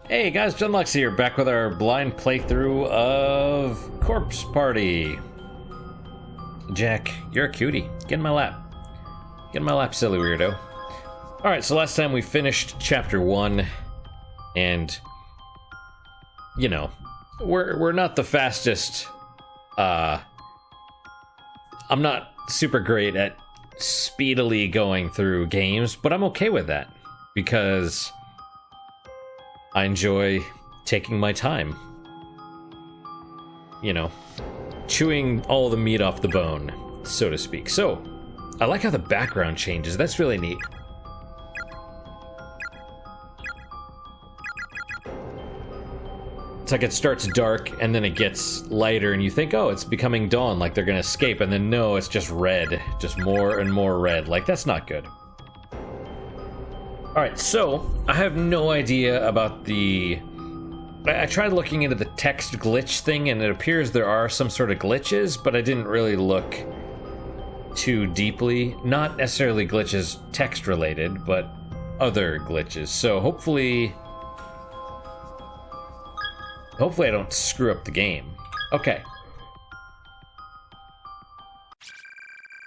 Hey guys, Junlux here, back with our blind playthrough of Corpse Party. Jack, you're a cutie. Get in my lap. Get in my lap, silly weirdo. Alright, so last time we finished Chapter 1, and, you know, we're not the fastest, I'm not super great at speedily going through games, but I'm okay with that, because I enjoy taking my time. You know, chewing all the meat off the bone, so to speak. So, I like how the background changes. That's really neat. It's like it starts dark, and then it gets lighter, and you think, oh, it's becoming dawn, like they're gonna escape, and then no, it's just red. Just more and more red. Like, that's not good. Alright, so, I have no idea about the... I tried looking into the text glitch thing, and it appears there are some sort of glitches, but I didn't really look too deeply. Not necessarily glitches text-related, but other glitches. So hopefully I don't screw up the game. Okay.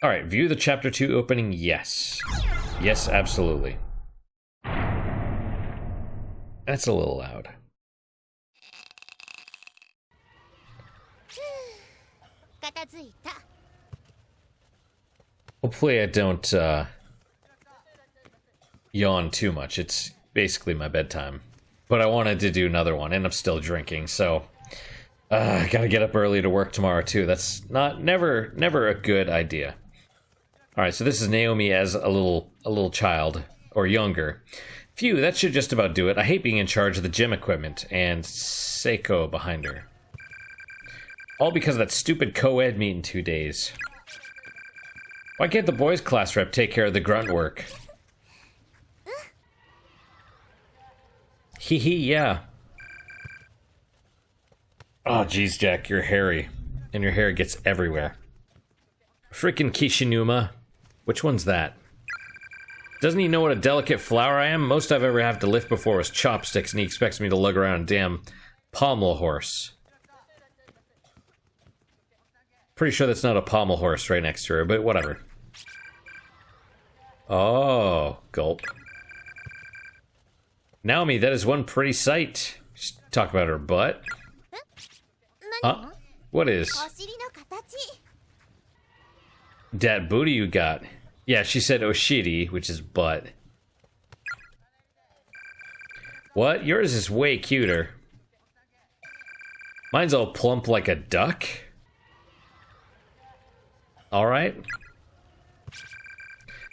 Alright, view the Chapter 2 opening, yes. Yes, absolutely. That's a little loud. Hopefully I don't yawn too much. It's basically my bedtime. But I wanted to do another one, and I'm still drinking, so I gotta get up early to work tomorrow too. That's never a good idea. Alright, so this is Naomi as a little child, or younger. Phew, that should just about do it. I hate being in charge of the gym equipment, and Seiko behind her. All because of that stupid co-ed meet in 2 days. Why can't the boys' class rep take care of the grunt work? Hee hee, yeah. Oh, geez, Jack, you're hairy. And your hair gets everywhere. Freaking Kishinuma. Which one's that? Doesn't he know what a delicate flower I am? Most I've ever had to lift before was chopsticks, and he expects me to lug around a damn pommel horse. Pretty sure that's not a pommel horse right next to her, but whatever. Oh, gulp. Naomi, that is one pretty sight. Just talk about her butt. Huh? What is? That booty you got. Yeah, she said oshiri, which is butt. What? Yours is way cuter. Mine's all plump like a duck. Alright.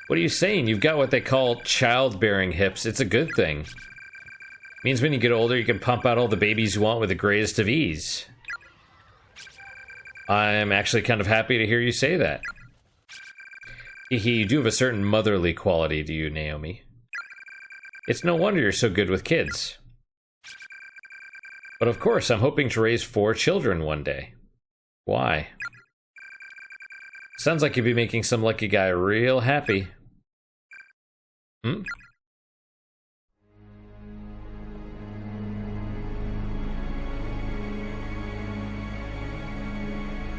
What are you saying? You've got what they call childbearing hips. It's a good thing. Means when you get older, you can pump out all the babies you want with the greatest of ease. I'm actually kind of happy to hear you say that. You do have a certain motherly quality to you, Naomi. It's no wonder you're so good with kids. But of course, I'm hoping to raise 4 children one day. Why? Sounds like you'd be making some lucky guy real happy. Hmm?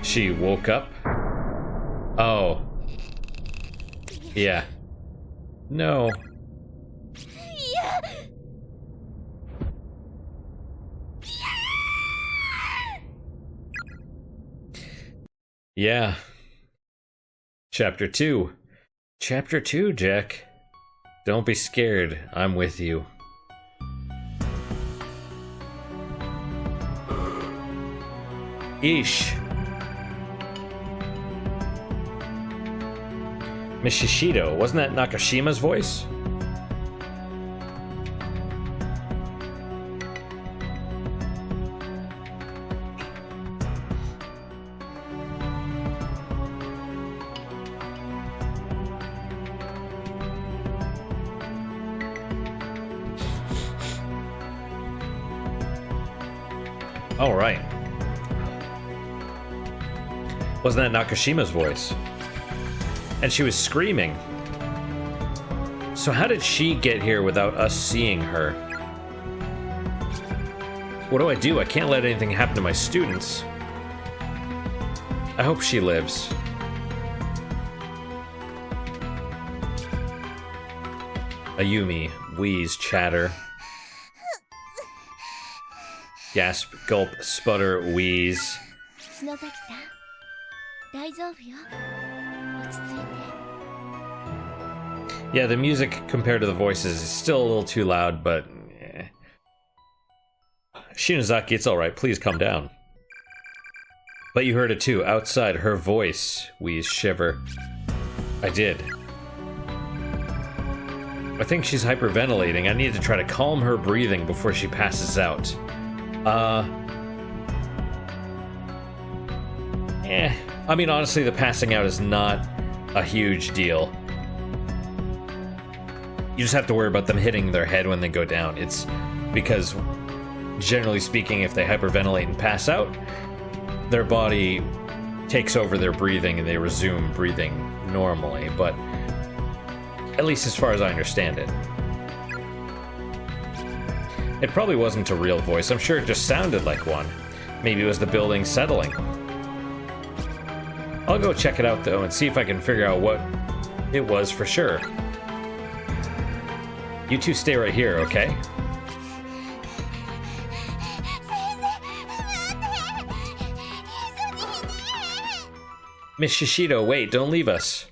She woke up? Oh. Yeah. No. Yeah. Chapter 2. Chapter 2, Jack. Don't be scared. I'm with you. Eesh. Miss Shishido, wasn't that Nakashima's voice? All right. Wasn't that Nakashima's voice? And she was screaming. So how did she get here without us seeing her? What do I do? I can't let anything happen to my students. I hope she lives. Ayumi, wheeze, chatter. Gasp, gulp, sputter, wheeze. Yeah, the music compared to the voices is still a little too loud, but... Shinozaki, it's alright, please calm down. But you heard it too, outside, her voice, wheeze, shiver. I did. I think she's hyperventilating. I need to try to calm her breathing before she passes out. I mean, honestly, the passing out is not a huge deal. You just have to worry about them hitting their head when they go down. It's because, generally speaking, if they hyperventilate and pass out, their body takes over their breathing and they resume breathing normally, but at least as far as I understand it. It probably wasn't a real voice. I'm sure it just sounded like one. Maybe it was the building settling. I'll go check it out, though, and see if I can figure out what it was for sure. You two stay right here, okay? Miss Shishido, wait, don't leave us.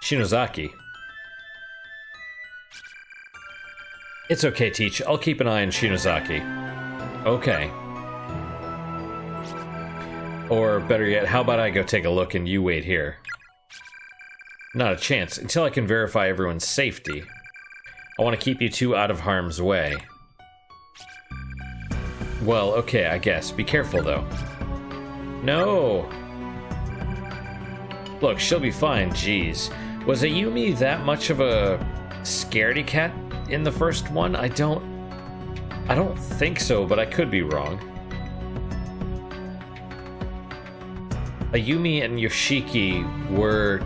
Shinozaki. It's okay, Teach. I'll keep an eye on Shinozaki. Okay. Or better yet, how about I go take a look and you wait here? Not a chance, until I can verify everyone's safety. I want to keep you two out of harm's way. Well, okay, I guess. Be careful, though. No! Look, she'll be fine, jeez. Was Ayumi that much of a scaredy cat in the first one? I don't think so, but I could be wrong. Ayumi and Yoshiki were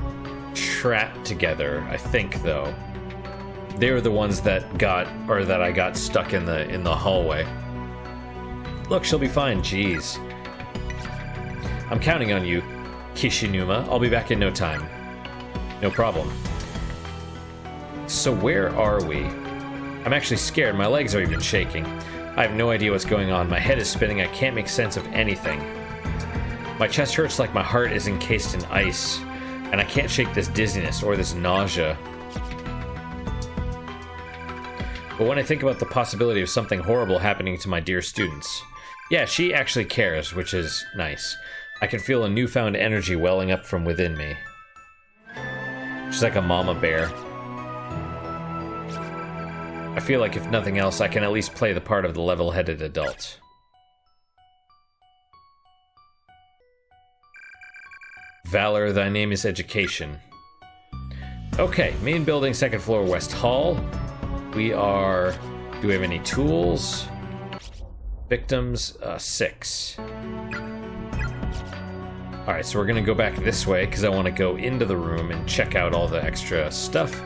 trapped together, I think, though. They were the ones that I got stuck in the hallway. Look, she'll be fine, jeez. I'm counting on you, Kishinuma. I'll be back in no time. No problem. So where are we? I'm actually scared. My legs are even shaking. I have no idea what's going on. My head is spinning. I can't make sense of anything. My chest hurts like my heart is encased in ice, and I can't shake this dizziness or this nausea. But when I think about the possibility of something horrible happening to my dear students... Yeah, she actually cares, which is nice. I can feel a newfound energy welling up from within me. She's like a mama bear. I feel like if nothing else, I can at least play the part of the level-headed adult. Valor, thy name is education. Okay, main building, second floor, West Hall. We are... Do we have any tools? Victims, 6. Alright, so we're gonna go back this way, because I want to go into the room and check out all the extra stuff.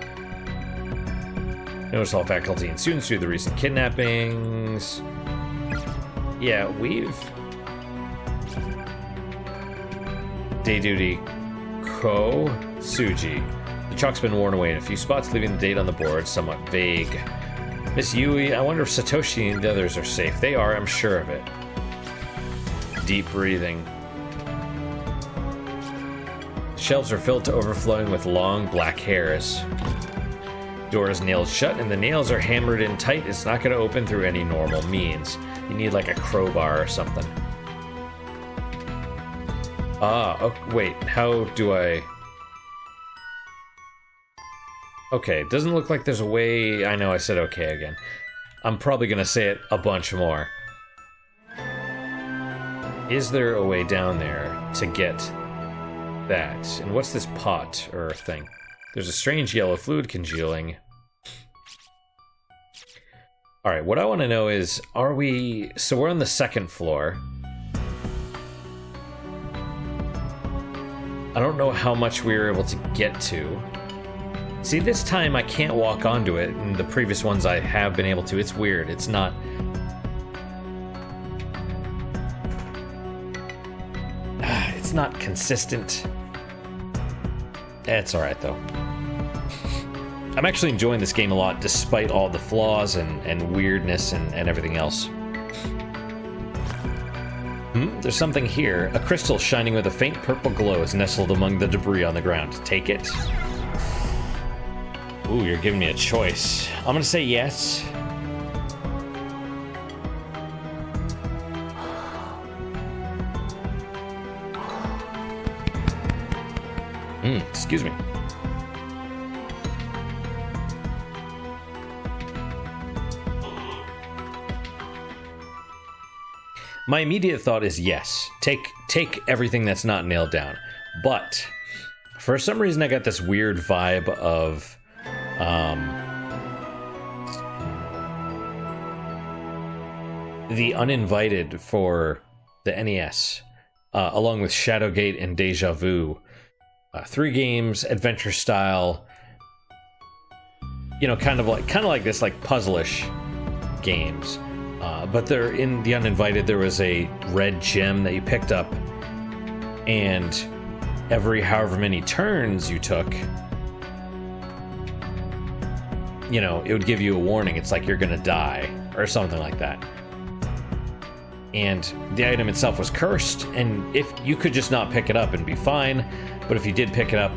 Notice all faculty and students do the recent kidnappings. Yeah, we've... Day duty. Ko Tsuji. The chalk's been worn away in a few spots, leaving the date on the board somewhat vague. Miss Yui, I wonder if Satoshi and the others are safe. They are, I'm sure of it. Deep breathing. Shelves are filled to overflowing with long black hairs. Door is nailed shut, and the nails are hammered in tight. It's not going to open through any normal means. You need like a crowbar or something. Ah, oh, wait, how do I... Okay, it doesn't look like there's a way... I know I said okay again. I'm probably going to say it a bunch more. Is there a way down there to get that? And what's this pot or thing? There's a strange yellow fluid congealing. Alright, what I want to know is, are we... So we're on the second floor. I don't know how much we were able to get to. See, this time I can't walk onto it, and the previous ones I have been able to. It's weird. It's not... It's not consistent. It's alright, though. I'm actually enjoying this game a lot, despite all the flaws and weirdness and everything else. There's something here. A crystal shining with a faint purple glow is nestled among the debris on the ground. Take it. Ooh, you're giving me a choice. I'm gonna say yes. Excuse me. My immediate thought is yes. Take everything that's not nailed down. But for some reason I got this weird vibe of the Uninvited for the NES, along with Shadowgate and Deja Vu. 3 games, adventure style, you know, kind of like this, like puzzle-ish games. But there, in the Uninvited, there was a red gem that you picked up, and every however many turns you took, you know, it would give you a warning. It's like you're gonna die, or something like that. And the item itself was cursed, and if you could just not pick it up and be fine, but if you did pick it up,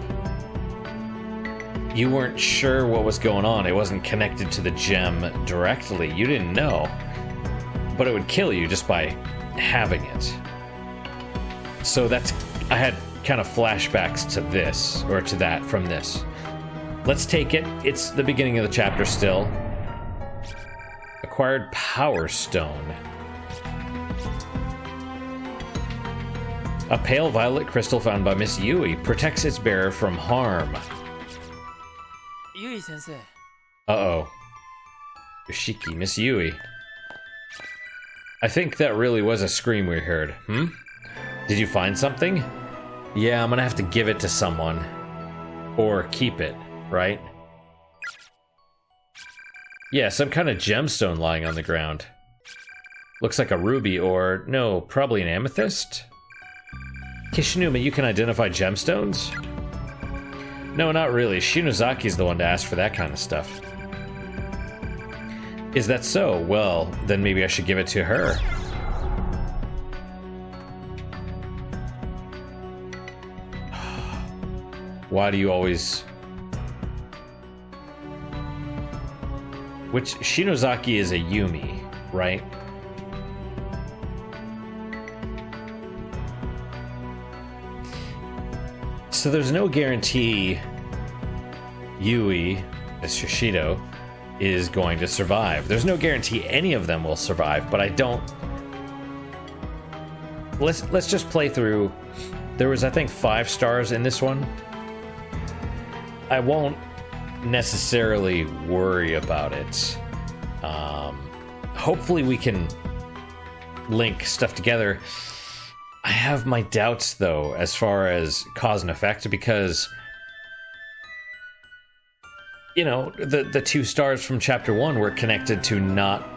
you weren't sure what was going on. It wasn't connected to the gem directly. You didn't know, but it would kill you just by having it. So that's, I had kind of flashbacks to this, or to that from this. Let's take it. It's the beginning of the chapter still. Acquired Power Stone. A pale violet crystal found by Miss Yui protects its bearer from harm. Yui-sensei. Uh-oh. Yoshiki, Miss Yui. I think that really was a scream we heard. Did you find something? Yeah, I'm gonna have to give it to someone. Or keep it, right? Yeah, some kind of gemstone lying on the ground. Looks like a ruby, or no, probably an amethyst? Kishinuma, you can identify gemstones? No, not really. Shinozaki's the one to ask for that kind of stuff. Is that so? Well, then maybe I should give it to her. Why do you always... Which, Shinozaki is a Yumi, right? So there's no guarantee Yui, as Shishido, is going to survive. There's no guarantee any of them will survive, but I don't... Let's just play through. There was, I think, 5 stars in this one. I won't necessarily worry about it. Hopefully we can link stuff together. I have my doubts, though, as far as cause and effect, because, you know, the 2 stars from Chapter 1 were connected to not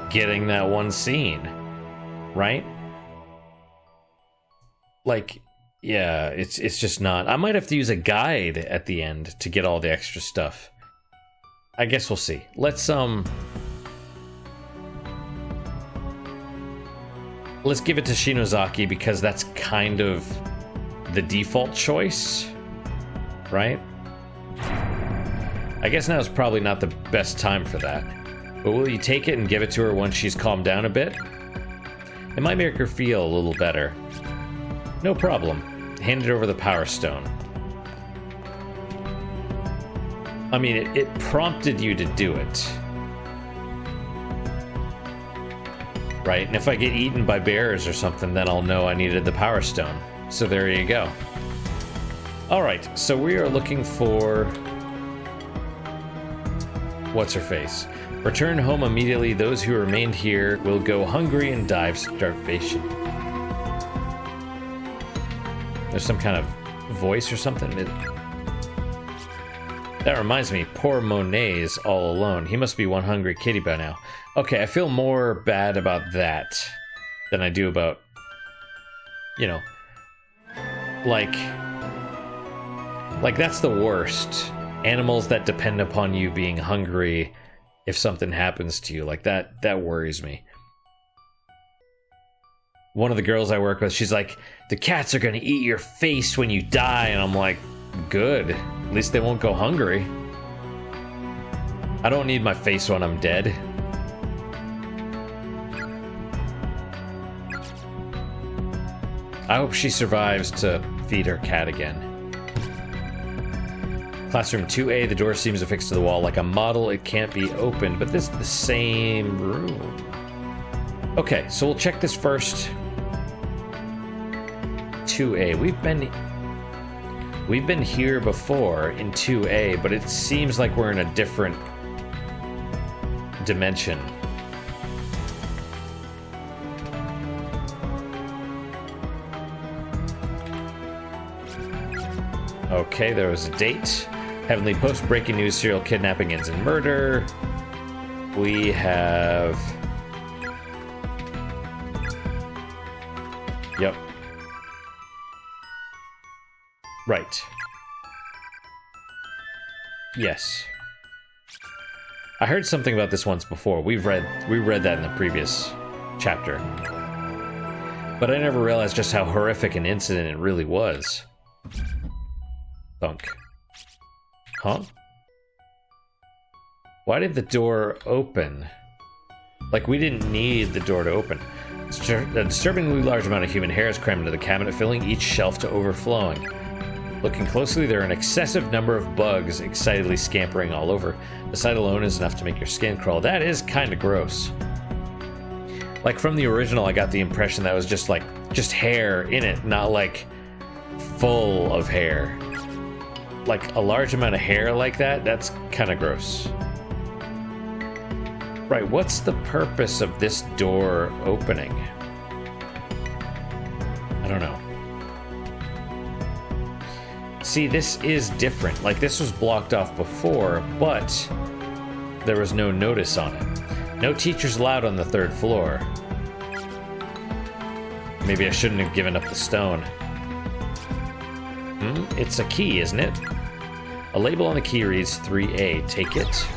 getting that one scene, right? Like, yeah, it's just not. I might have to use a guide at the end to get all the extra stuff. I guess we'll see. Let's give it to Shinozaki, because that's kind of the default choice, right? I guess now is probably not the best time for that. But will you take it and give it to her once she's calmed down a bit? It might make her feel a little better. No problem. Hand it over the Power Stone. I mean, it prompted you to do it. Right? And if I get eaten by bears or something, then I'll know I needed the Power Stone. So there you go. Alright, so we are looking for... What's-her-face? Return home immediately. Those who remained here will go hungry and die of starvation. There's some kind of voice or something. That reminds me, poor Monet's all alone. He must be one hungry kitty by now. Okay, I feel more bad about that than I do about, you know, like that's the worst. Animals that depend upon you being hungry if something happens to you, like that worries me. One of the girls I work with, she's like, the cats are gonna eat your face when you die, and I'm like, good. At least they won't go hungry. I don't need my face when I'm dead. I hope she survives to feed her cat again. Classroom 2A, the door seems affixed to the wall like a model. It can't be opened, but this is the same room. Okay, so we'll check this first. 2A. We've been here before in 2A, but it seems like we're in a different dimension. Okay, there was a date. Heavenly Post, breaking news, serial kidnapping ends in murder. We have... Yep. Right. Yes. I heard something about this once before. We read that in the previous chapter. But I never realized just how horrific an incident it really was. Thunk. Huh? Why did the door open? Like, we didn't need the door to open. A disturbingly large amount of human hair is crammed into the cabinet, filling each shelf to overflowing. Looking closely, there are an excessive number of bugs excitedly scampering all over. The sight alone is enough to make your skin crawl. That is kind of gross. Like, from the original, I got the impression that was just hair in it, not like full of hair. Like a large amount of hair like that, that's kind of gross. Right, what's the purpose of this door opening? I don't know. See, this is different. Like, this was blocked off before, but there was no notice on it. No teachers allowed on the 3rd floor. Maybe I shouldn't have given up the stone. It's a key, isn't it? A label on the key reads 3A. Take it.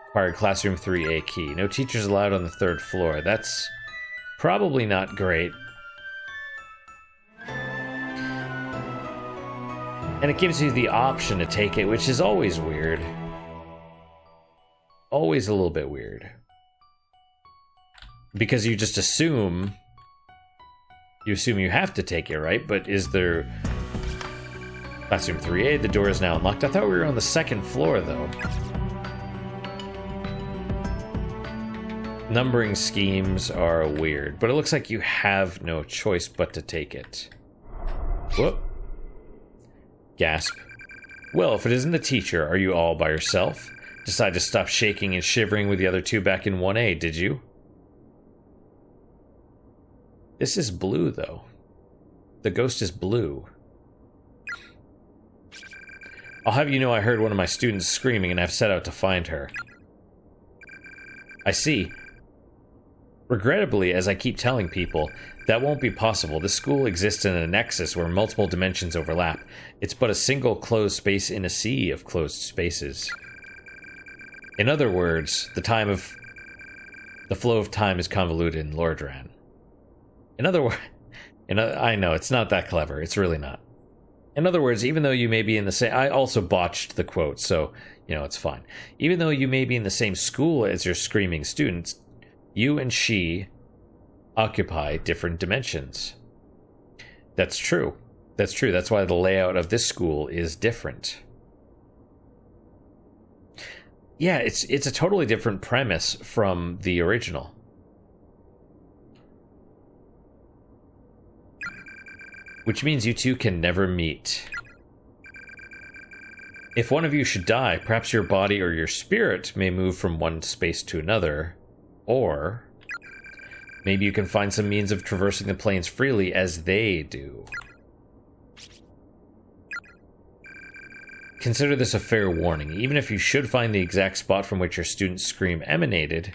Acquired classroom 3A key. No teachers allowed on the 3rd floor. That's probably not great. And it gives you the option to take it, which is always weird. Always a little bit weird. Because you just assume... you have to take it, right? But is there... Classroom 3A, the door is now unlocked. I thought we were on the 2nd floor, though. Numbering schemes are weird, but it looks like you have no choice but to take it. Whoop. Gasp. Well, if it isn't the teacher, are you all by yourself? Decide to stop shaking and shivering with the other two back in 1A, did you? This is blue, though. The ghost is blue. I'll have you know I heard one of my students screaming and I've set out to find her. I see. Regrettably, as I keep telling people, that won't be possible. This school exists in a nexus where multiple dimensions overlap. It's but a single closed space in a sea of closed spaces. In other words, the flow of time is convoluted in Lordran. In other words, I know, it's not that clever. It's really not. In other words, even though you may be in the same... I also botched the quote, so, you know, it's fine. Even though you may be in the same school as your screaming students, you and she occupy different dimensions. That's true. That's true. That's why the layout of this school is different. Yeah, it's a totally different premise from the original. Which means you two can never meet. If one of you should die, perhaps your body or your spirit may move from one space to another, or maybe you can find some means of traversing the planes freely as they do. Consider this a fair warning. Even if you should find the exact spot from which your student's scream emanated,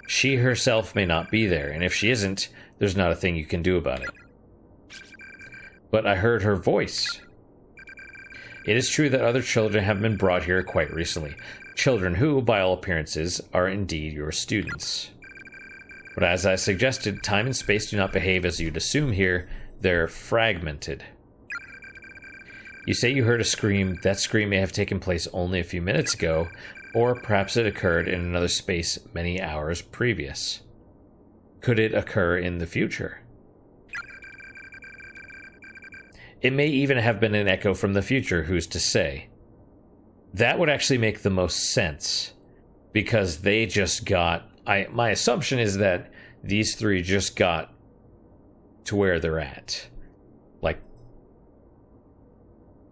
she herself may not be there, and if she isn't, there's not a thing you can do about it. But I heard her voice. It is true that other children have been brought here quite recently. Children who, by all appearances, are indeed your students. But as I suggested, time and space do not behave as you'd assume here. They're fragmented. You say you heard a scream. That scream may have taken place only a few minutes ago, or perhaps it occurred in another space many hours previous. Could it occur in the future? It may even have been an echo from the future, who's to say? That would actually make the most sense, because they just got... my assumption is that these three just got to where they're at. Like,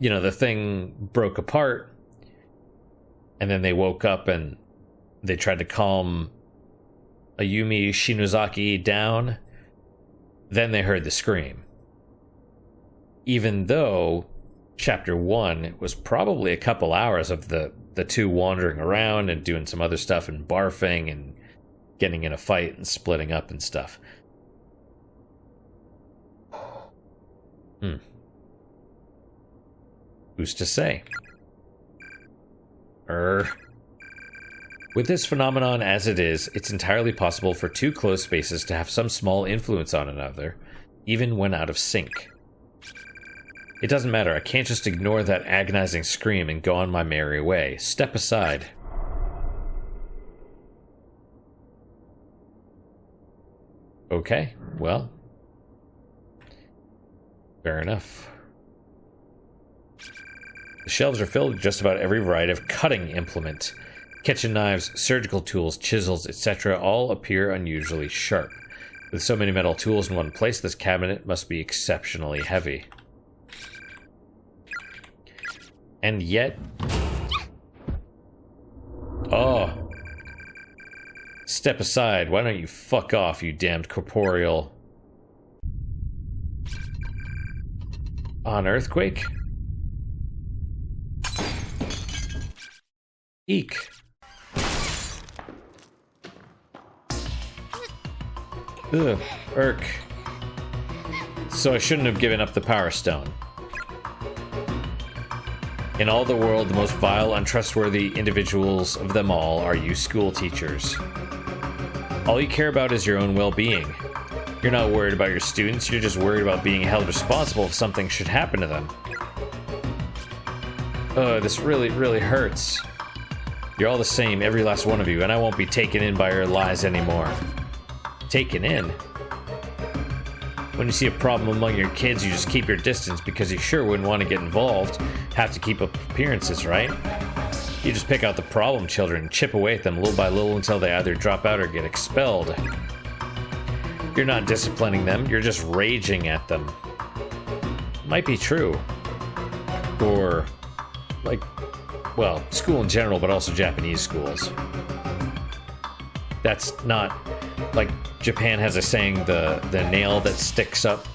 you know, the thing broke apart, and then they woke up and they tried to calm Ayumi Shinozaki down. Then they heard the scream. Even though chapter 1 was probably a couple hours of the two wandering around and doing some other stuff and barfing and getting in a fight and splitting up and stuff. Who's to say? With this phenomenon as it is, it's entirely possible for two closed spaces to have some small influence on another, even when out of sync. It doesn't matter, I can't just ignore that agonizing scream and go on my merry way. Step aside. Okay, well. Fair enough. The shelves are filled with just about every variety of cutting implement. Kitchen knives, surgical tools, chisels, etc. all appear unusually sharp. With so many metal tools in one place, this cabinet must be exceptionally heavy. And yet... Oh. Step aside. Why don't you fuck off, you damned corporeal... An earthquake? Eek. Ugh, irk. So I shouldn't have given up the Power Stone. In all the world, the most vile, untrustworthy individuals of them all are you school teachers. All you care about is your own well-being. You're not worried about your students, you're just worried about being held responsible if something should happen to them. This really, really hurts. You're all the same, every last one of you, and I won't be taken in by your lies anymore. Taken in? When you see a problem among your kids, you just keep your distance because you sure wouldn't want to get involved. Have to keep up appearances, right? You just pick out the problem children and chip away at them little by little until they either drop out or get expelled. You're not disciplining them, you're just raging at them. Might be true. Or, like, well, school in general, but also Japanese schools. That's not, like, Japan has a saying, the nail that sticks up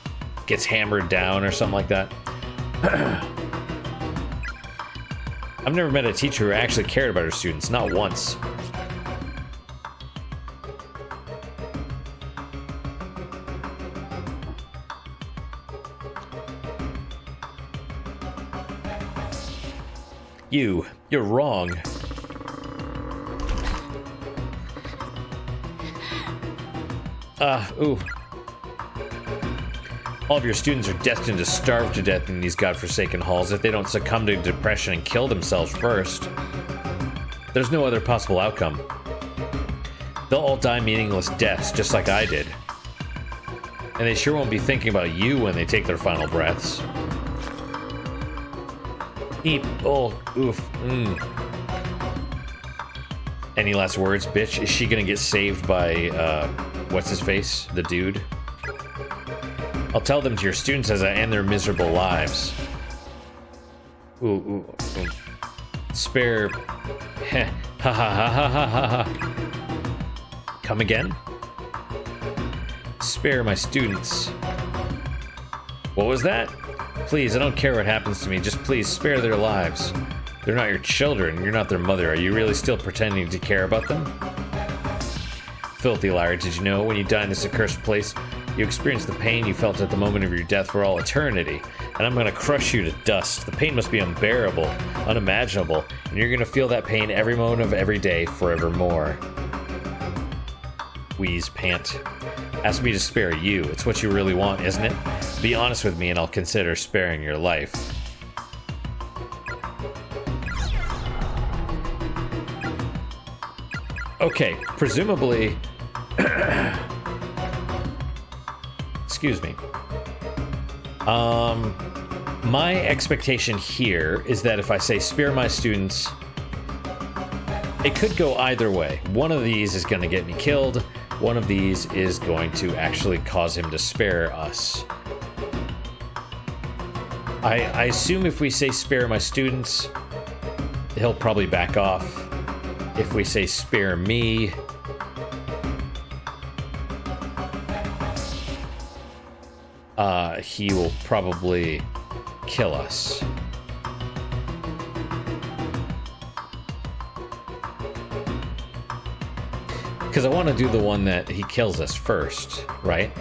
gets hammered down or something like that. I've never met a teacher who actually cared about her students, not once. You're wrong. Ooh. All of your students are destined to starve to death in these godforsaken halls if they don't succumb to depression and kill themselves first. There's no other possible outcome. They'll all die meaningless deaths, just like I did. And they sure won't be thinking about you when they take their final breaths. Eep. Oh, oof. Any last words, bitch? Is she gonna get saved by, what's his face? The dude? I'll tell them to your students as I end their miserable lives. Ooh. Spare... Heh. Ha ha ha ha ha ha ha. Come again? Spare my students. What was that? Please, I don't care what happens to me. Just please spare their lives. They're not your children. You're not their mother. Are you really still pretending to care about them? Filthy liar, did you know when you die in this accursed place, you experience the pain you felt at the moment of your death for all eternity? And I'm gonna crush you to dust. The pain must be unbearable, unimaginable, and you're gonna feel that pain every moment of every day forevermore. Wheeze, pant. Ask me to spare you. It's what you really want, isn't it? Be honest with me and I'll consider sparing your life. Okay, presumably... Excuse me. My expectation here is that if I say spare my students, it could go either way. One of these is going to get me killed. One of these is going to actually cause him to spare us. I assume if we say spare my students, he'll probably back off. If we say spare me, he will probably kill us. Because I want to do the one that he kills us first, right?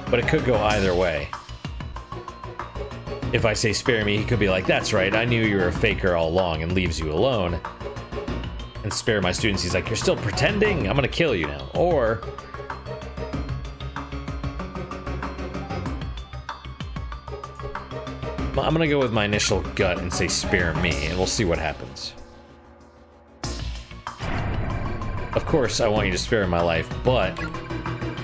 But it could go either way. If I say spare me, he could be like, that's right, I knew you were a faker all along, and leaves you alone. And spare my students, he's like, you're still pretending? I'm gonna kill you now. Or... I'm gonna go with my initial gut and say spare me, and we'll see what happens. Of course, I want you to spare my life, but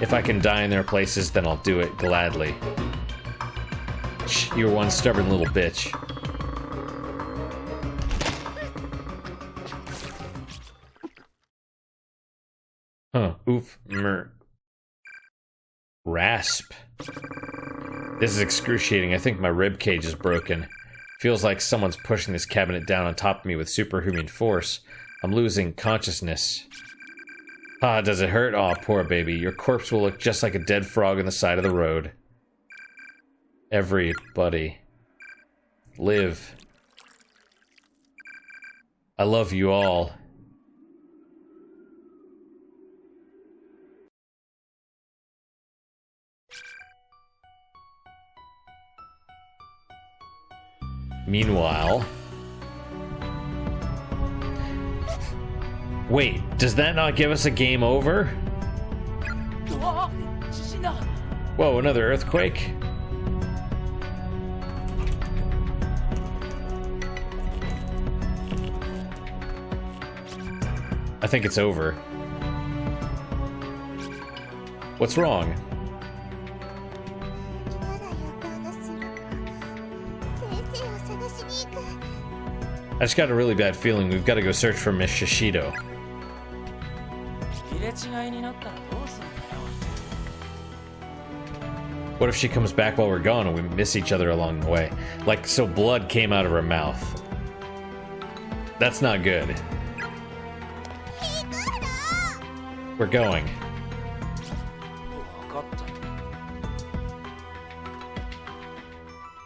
if I can die in their places, then I'll do it gladly. You're one stubborn little bitch. Huh. Oof. Mer. Rasp. This is excruciating. I think my rib cage is broken. Feels like someone's pushing this cabinet down on top of me with superhuman force. I'm losing consciousness. Ah, does it hurt? Aw, poor baby. Your corpse will look just like a dead frog on the side of the road. Everybody. Live. I love you all. Meanwhile... Wait, does that not give us a game over? Whoa, another earthquake? I think it's over. What's wrong? I just got a really bad feeling we've got to go search for Miss Shishido. What if she comes back while we're gone and we miss each other along the way? Like, so blood came out of her mouth. That's not good. We're going.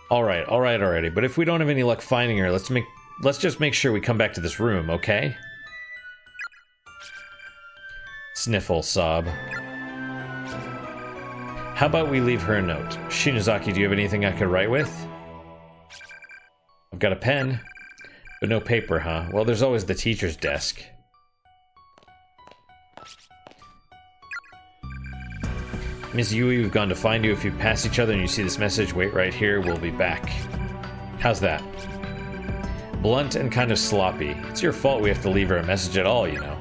Alright already. But if we don't have any luck finding her, let's just make sure we come back to this room, okay? Sniffle, sob. How about we leave her a note? Shinozaki, do you have anything I could write with? I've got a pen. But no paper, huh? Well, there's always the teacher's desk. Miss Yui, we've gone to find you. If you pass each other and you see this message, wait right here. We'll be back. How's that? Blunt and kind of sloppy. It's your fault we have to leave her a message at all, you know.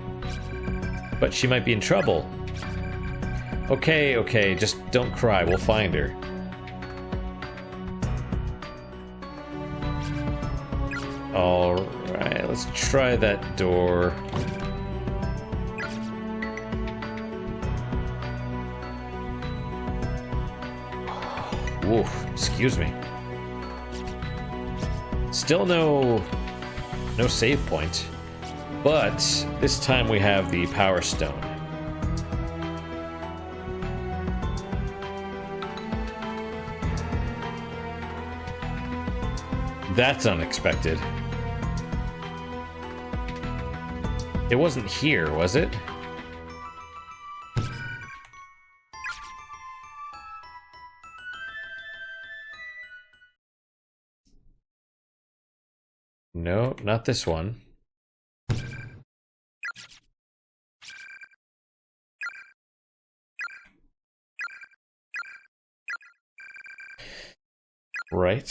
But she might be in trouble. Okay, just don't cry. We'll find her. Alright, let's try that door. Oof, excuse me. Still no save point. But this time we have the Power Stone. That's unexpected. It wasn't here, was it? No, not this one. Right.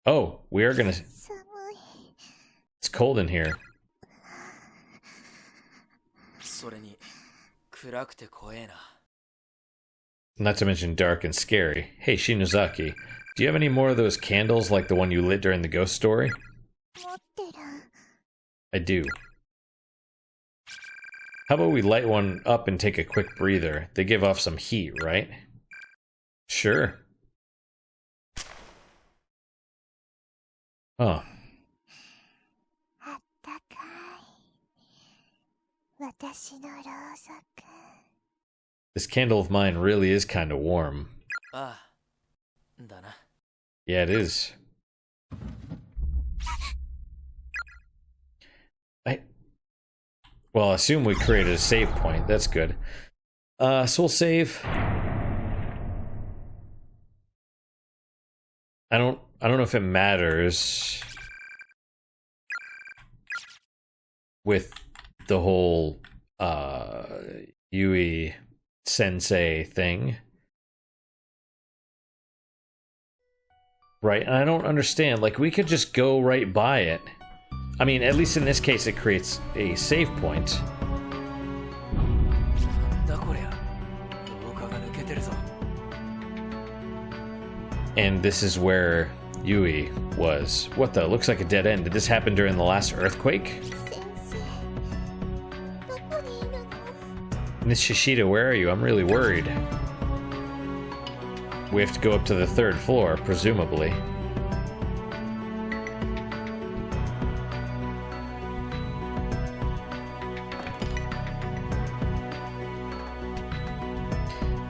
Oh, we are gonna... It's cold in here. Not to mention dark and scary. Hey, Shinozaki, do you have any more of those candles like the one you lit during the ghost story? I do. How about we light one up and take a quick breather? They give off some heat, right? Sure. Huh. This candle of mine really is kind of warm. Yeah, it is. Well, I assume we created a save point. That's good. So we'll save. I don't know if it matters with the whole Yui Sensei thing. Right, and I don't understand. Like, we could just go right by it. I mean, at least in this case, it creates a save point. And this is where Yui was. What the? Looks like a dead end. Did this happen during the last earthquake? Miss Shishida, where are you? I'm really worried. We have to go up to the 3rd floor, presumably.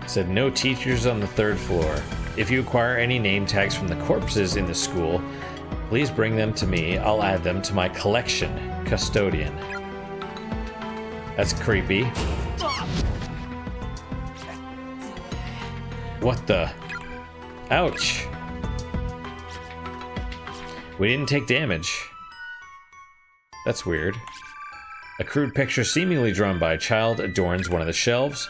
It said no teachers on the 3rd floor. If you acquire any name tags from the corpses in the school, please bring them to me. I'll add them to my collection. Custodian. That's creepy. What the? Ouch. We didn't take damage. That's weird. A crude picture seemingly drawn by a child adorns one of the shelves.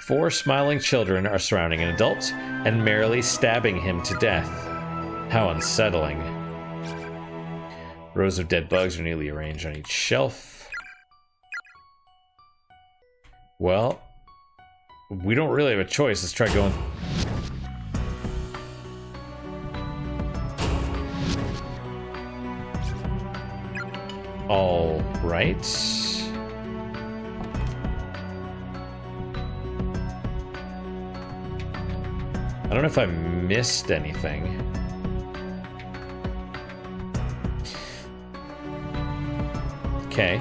4 smiling children are surrounding an adult and merrily stabbing him to death. How unsettling. Rows of dead bugs are neatly arranged on each shelf. Well, we don't really have a choice. Let's try going. All right. I don't know if I missed anything. Okay.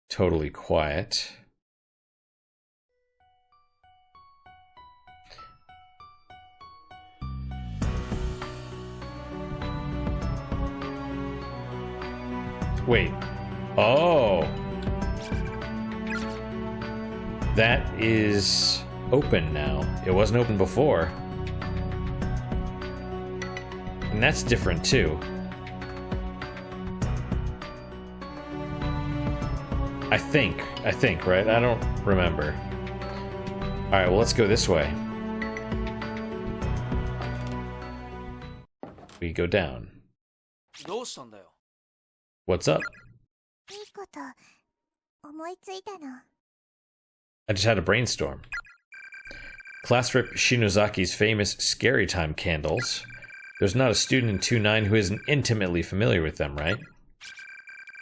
Totally quiet. Wait. Oh. That is open now. It wasn't open before. And that's different too. I think, right? I don't remember. Alright, well, let's go this way. We go down. What's up? I just had a brainstorm. Class rep Shinozaki's famous Scary Time candles. There's not a student in 2-9 who isn't intimately familiar with them, right?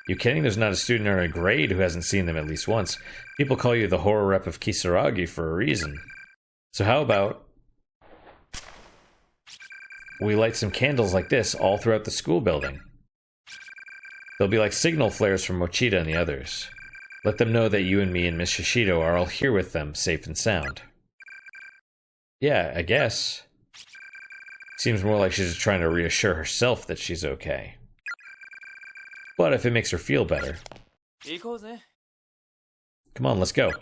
You kidding? There's not a student in our grade who hasn't seen them at least once. People call you the horror rep of Kisaragi for a reason. So how about we light some candles like this all throughout the school building? They'll be like signal flares from Mochida and the others. Let them know that you and me and Miss Shishido are all here with them, safe and sound. Yeah, I guess. Seems more like she's trying to reassure herself that she's okay. But if it makes her feel better. Come on, let's go.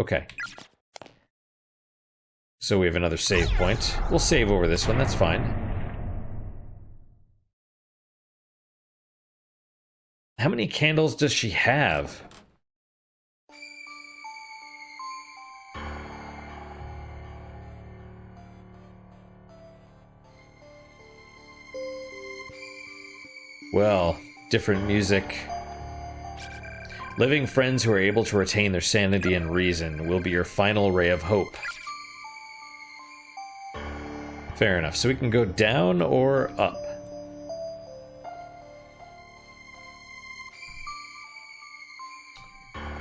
Okay. So we have another save point. We'll save over this one, that's fine. How many candles does she have? Well, different music. Living friends who are able to retain their sanity and reason will be your final ray of hope. Fair enough. So we can go down or up.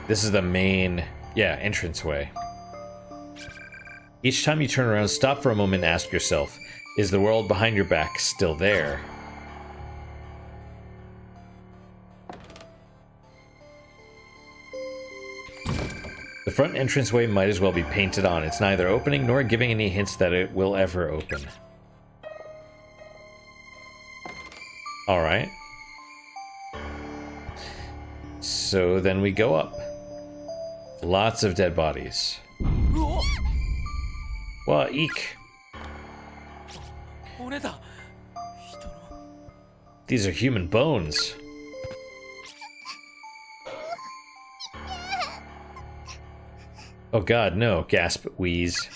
This is the main, entranceway. Each time you turn around, stop for a moment and ask yourself, is the world behind your back still there? The front entranceway might as well be painted on. It's neither opening nor giving any hints that it will ever open. Alright. So then we go up. Lots of dead bodies. Well, eek. These are human bones. Oh god, no. Gasp, wheeze.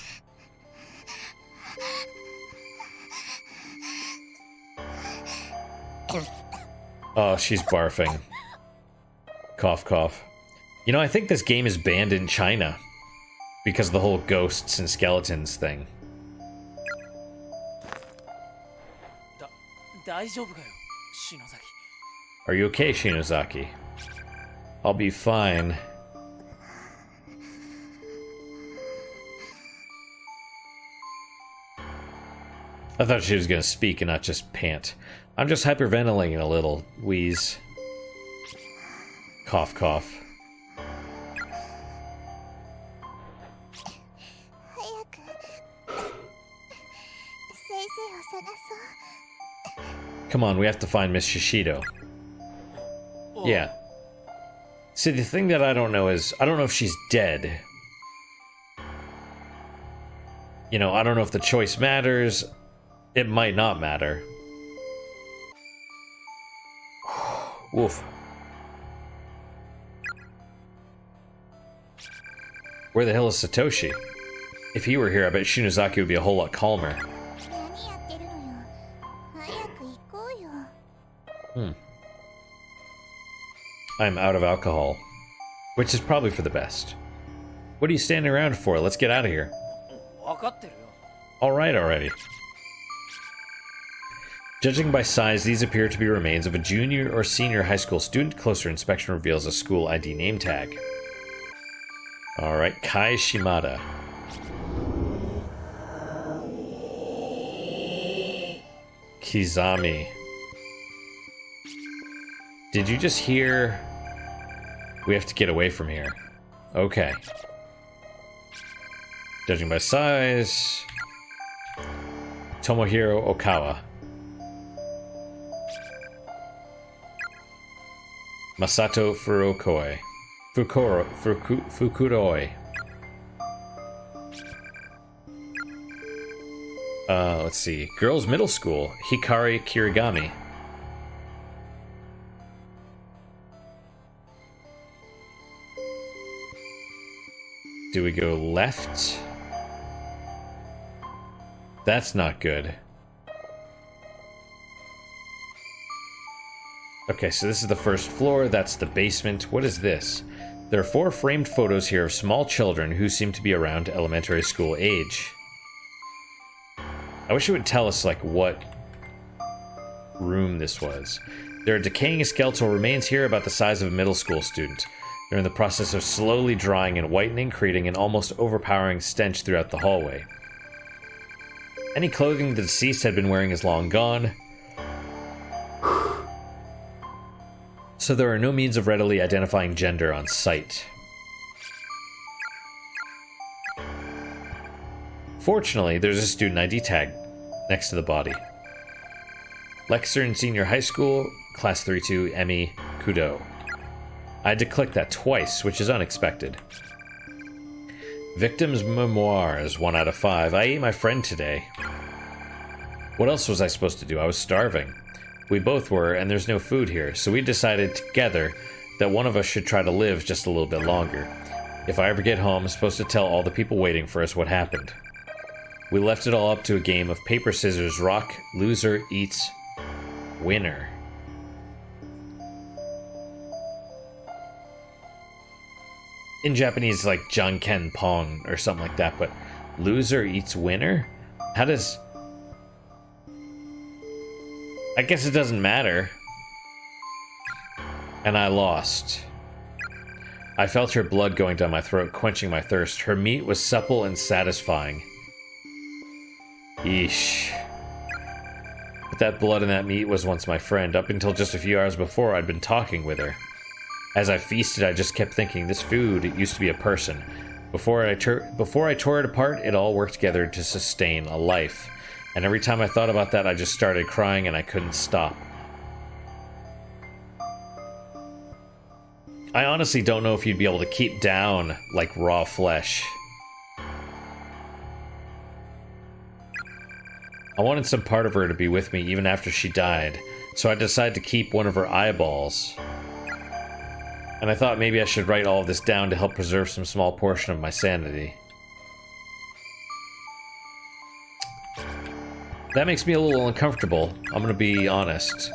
Oh, she's barfing. Cough, cough. You know, I think this game is banned in China because of the whole ghosts and skeletons thing. Are you okay, Shinozaki? I'll be fine. I thought she was gonna speak and not just pant. I'm just hyperventilating a little, wheeze. Cough, cough. Come on, we have to find Miss Shishido. Yeah. See, the thing that I don't know is, I don't know if she's dead. You know, I don't know if the choice matters. It might not matter. Woof. Where the hell is Satoshi? If he were here, I bet Shinozaki would be a whole lot calmer. I'm out of alcohol. Which is probably for the best. What are you standing around for? Let's get out of here. Alright already. Judging by size, these appear to be remains of a junior or senior high school student. Closer inspection reveals a school ID name tag. Alright, Kai Shimada. Kizami. Did you just hear? We have to get away from here. Okay. Judging by size... Tomohiro Okawa. Masato Furokoi. Fukuroi. Let's see. Girls Middle School. Hikari Kirigami. Do we go left? That's not good. Okay, so this is the first floor. That's the basement. What is this? There are 4 framed photos here of small children who seem to be around elementary school age. I wish it would tell us, like, what room this was. There are decaying skeletal remains here about the size of a middle school student. They're in the process of slowly drying and whitening, creating an almost overpowering stench throughout the hallway. Any clothing the deceased had been wearing is long gone. so there are no means of readily identifying gender on sight. Fortunately, there's a student ID tag next to the body. Lexington Senior High School, Class 32, Emmy, Kudo. I had to click that twice, which is unexpected. Victim's memoirs, 1 out of 5. I ate my friend today. What else was I supposed to do? I was starving. We both were, and there's no food here, so we decided together that one of us should try to live just a little bit longer. If I ever get home, I'm supposed to tell all the people waiting for us what happened. We left it all up to a game of paper, scissors, rock, loser eats winner. In Japanese, like Janken Pong or something like that, but loser eats winner? How does... I guess it doesn't matter. And I lost. I felt her blood going down my throat, quenching my thirst. Her meat was supple and satisfying. Yeesh. But that blood and that meat was once my friend. Up until just a few hours before, I'd been talking with her. As I feasted, I just kept thinking, this food, it used to be a person. Before I tore it apart, it all worked together to sustain a life. And every time I thought about that, I just started crying and I couldn't stop. I honestly don't know if you'd be able to keep down, like, raw flesh. I wanted some part of her to be with me even after she died, so I decided to keep one of her eyeballs. And I thought maybe I should write all of this down to help preserve some small portion of my sanity. That makes me a little uncomfortable, I'm gonna be honest.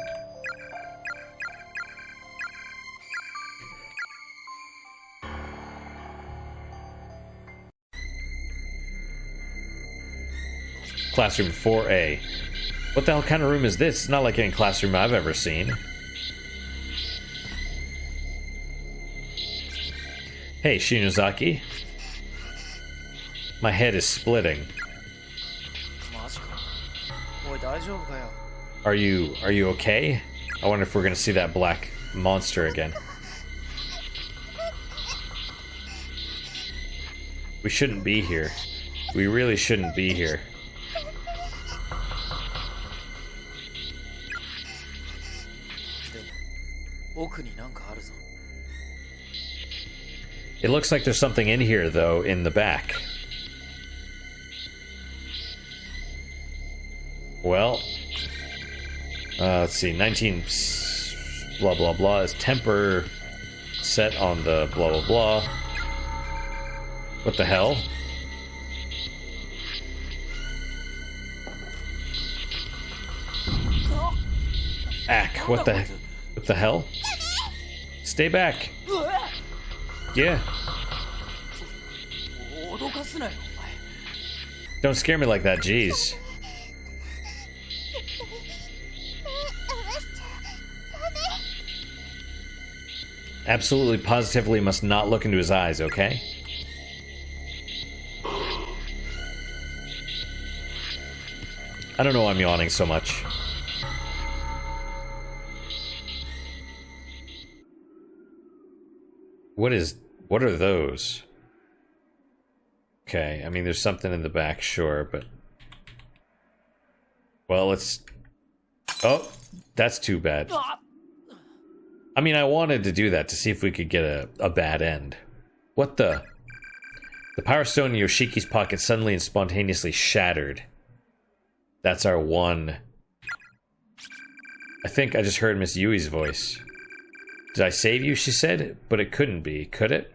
Classroom 4A. What the hell kind of room is this? It's not like any classroom I've ever seen. Hey, Shinozaki. My head is splitting. Are you okay? I wonder if we're gonna see that black monster again. We shouldn't be here. We really shouldn't be here. It looks like there's something in here, though, in the back. Well, let's see, 19 blah blah blah is temper set on the blah blah blah. What the hell? Ack, what the hell? Stay back. Yeah. Don't scare me like that, jeez. Absolutely, positively must not look into his eyes, okay? I don't know why I'm yawning so much. What are those? Okay, I mean, there's something in the back, sure, but... Well, let's... Oh, that's too bad. I mean, I wanted to do that to see if we could get a bad end. What the... The Power Stone in Yoshiki's pocket suddenly and spontaneously shattered. That's our one... I think I just heard Miss Yui's voice. Did I save you, she said? But it couldn't be, could it?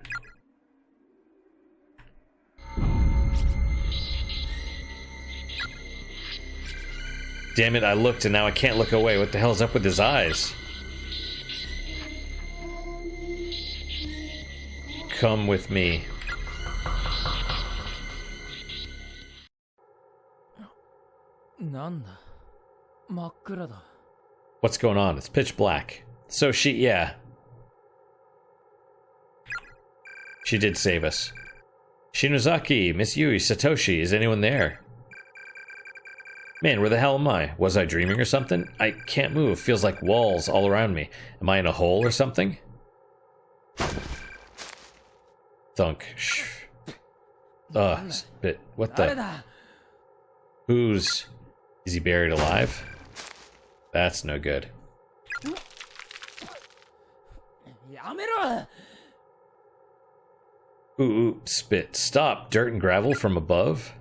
Damn it, I looked and now I can't look away. What the hell's up with his eyes? Come with me. What's going on? It's pitch black. So yeah. She did save us. Shinozaki, Miss Yui, Satoshi, is anyone there? Man, where the hell am I? Was I dreaming or something? I can't move. Feels like walls all around me. Am I in a hole or something? Thunk. Shh. Spit. What the? Who's... Is he buried alive? That's no good. Ooh, spit. Stop. Dirt and gravel from above?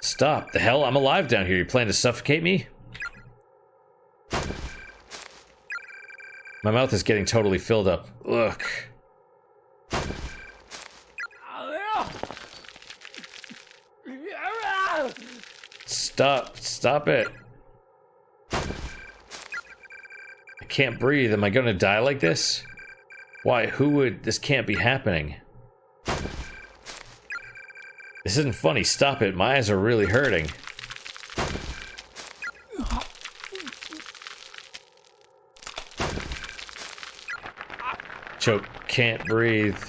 Stop. The hell? I'm alive down here. You plan to suffocate me? My mouth is getting totally filled up. Ugh. Stop. Stop it. I can't breathe. Am I gonna die like this? Why? Who would... This can't be happening. This isn't funny. Stop it. My eyes are really hurting. Choke. Can't breathe.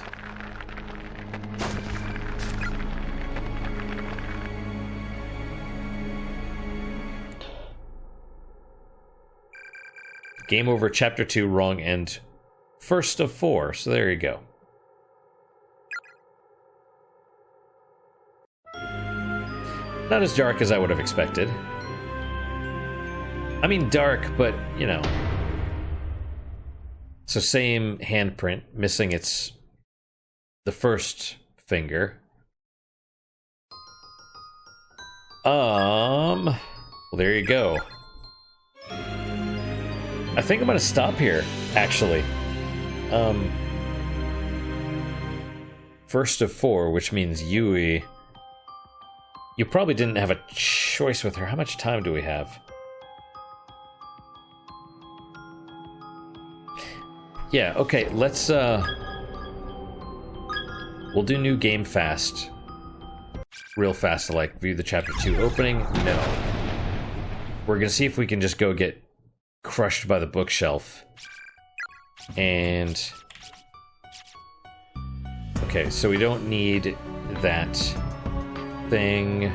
Game over, chapter 2, wrong end. First of 4, so there you go. Not as dark as I would have expected. I mean dark, but, you know. So same handprint, missing the first finger. Well, there you go. I think I'm gonna stop here, actually. First of 4, which means Yui. You probably didn't have a choice with her. How much time do we have? Yeah, okay, let's, we'll do new game fast. Real fast, like, view the chapter 2 opening. No. We're gonna see if we can just go get crushed by the bookshelf. And... Okay, so we don't need that thing.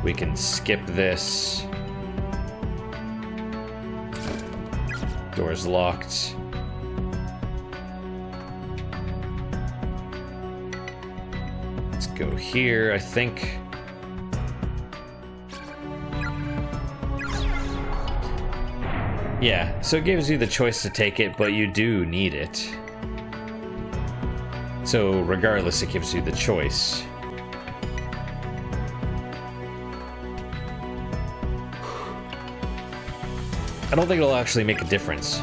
We can skip this. Door's locked. Let's go here, I think. Yeah, so it gives you the choice to take it, but you do need it. So regardless, it gives you the choice. I don't think it'll actually make a difference.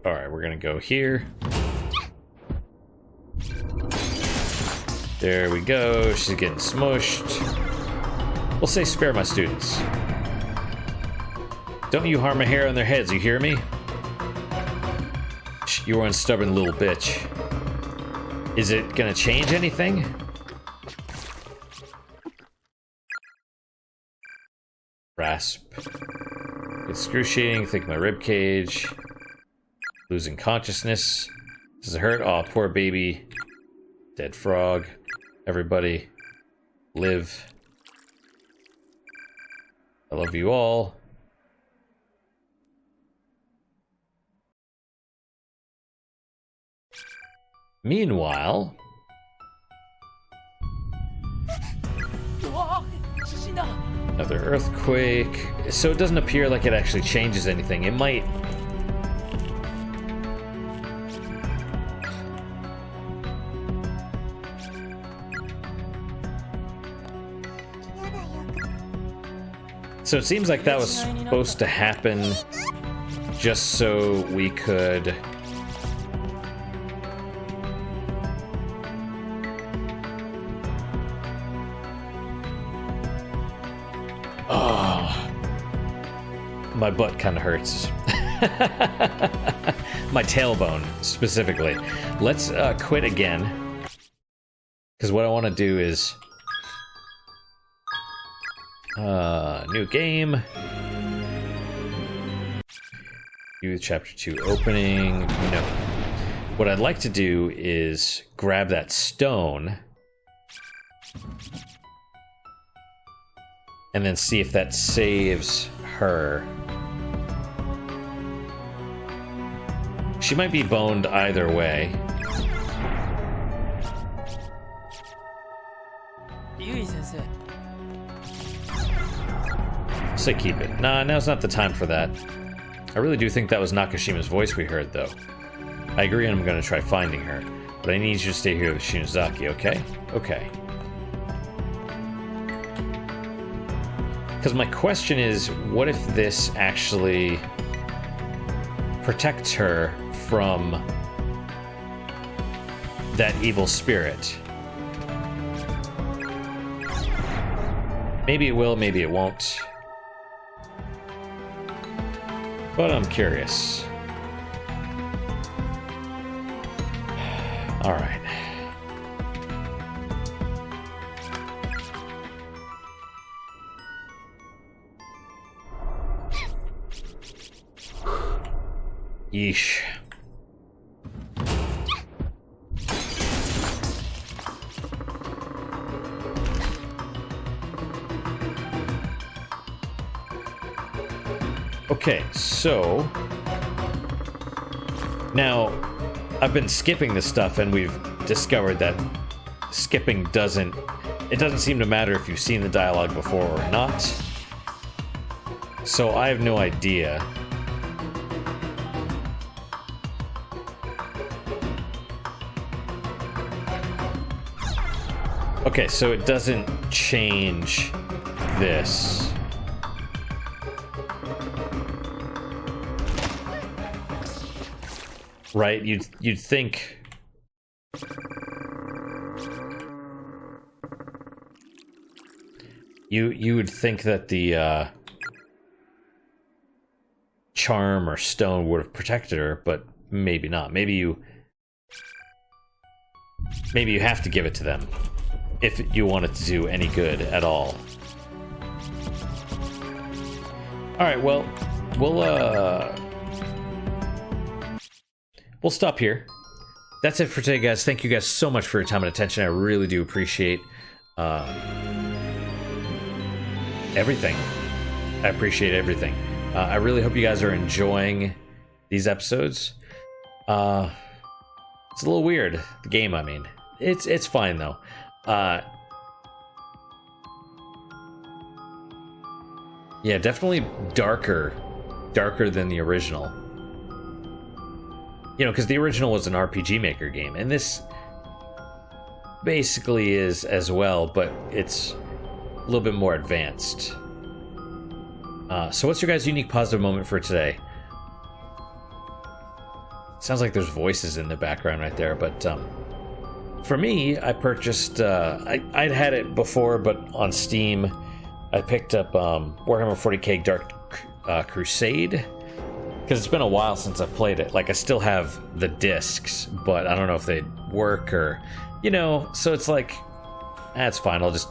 Alright, we're gonna go here. There we go, she's getting smushed. We'll say spare my students. Don't you harm a hair on their heads, you hear me? Shh, you one stubborn little bitch. Is it gonna change anything? Rasp. Excruciating, think my rib cage. Losing consciousness. Does it hurt? Aw, poor baby. Dead frog. Everybody, live. I love you all. Meanwhile... Another earthquake. So it doesn't appear like it actually changes anything. It might... So it seems like that was supposed to happen just so we could... Oh, my butt kind of hurts. My tailbone, specifically. Let's quit again. Because what I want to do is... new game. Do chapter 2 opening. No. What I'd like to do is grab that stone and then see if that saves her. She might be boned either way. Say keep it. Nah, now's not the time for that. I really do think that was Nakashima's voice we heard, though. I agree I'm gonna try finding her, but I need you to stay here with Shinozaki, okay? Okay. Because my question is, what if this actually protects her from that evil spirit? Maybe it will, maybe it won't. But I'm curious. All right. Yeesh. Okay, so now I've been skipping this stuff and we've discovered that skipping doesn't seem to matter if you've seen the dialogue before or not. So I have no idea. Okay, so it doesn't change this. Right? You'd think you would think that the charm or stone would have protected her, but maybe not. Maybe you have to give it to them if you want it to do any good at all. All right, well, we'll stop here. That's it for today, guys. Thank you guys so much for your time and attention. I really do appreciate everything. I appreciate everything. I really hope you guys are enjoying these episodes. It's a little weird, the game, I mean. It's fine, though. Yeah, definitely darker than the original. You know, because the original was an RPG Maker game, and this basically is as well, but it's a little bit more advanced. So what's your guys' unique positive moment for today? Sounds like there's voices in the background right there, but for me, I purchased, I'd had it before, but on Steam, I picked up Warhammer 40k Dark Crusade. Because it's been a while since I've played it. Like, I still have the discs, but I don't know if they'd work or, you know, so it's like, that's fine. I'll just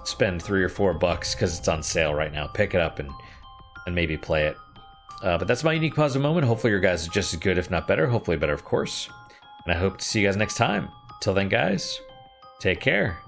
spend $3 or $4 because it's on sale right now. Pick it up and maybe play it. But that's my unique positive moment. Hopefully your guys are just as good, if not better. Hopefully better, of course. And I hope to see you guys next time. Till then, guys, take care.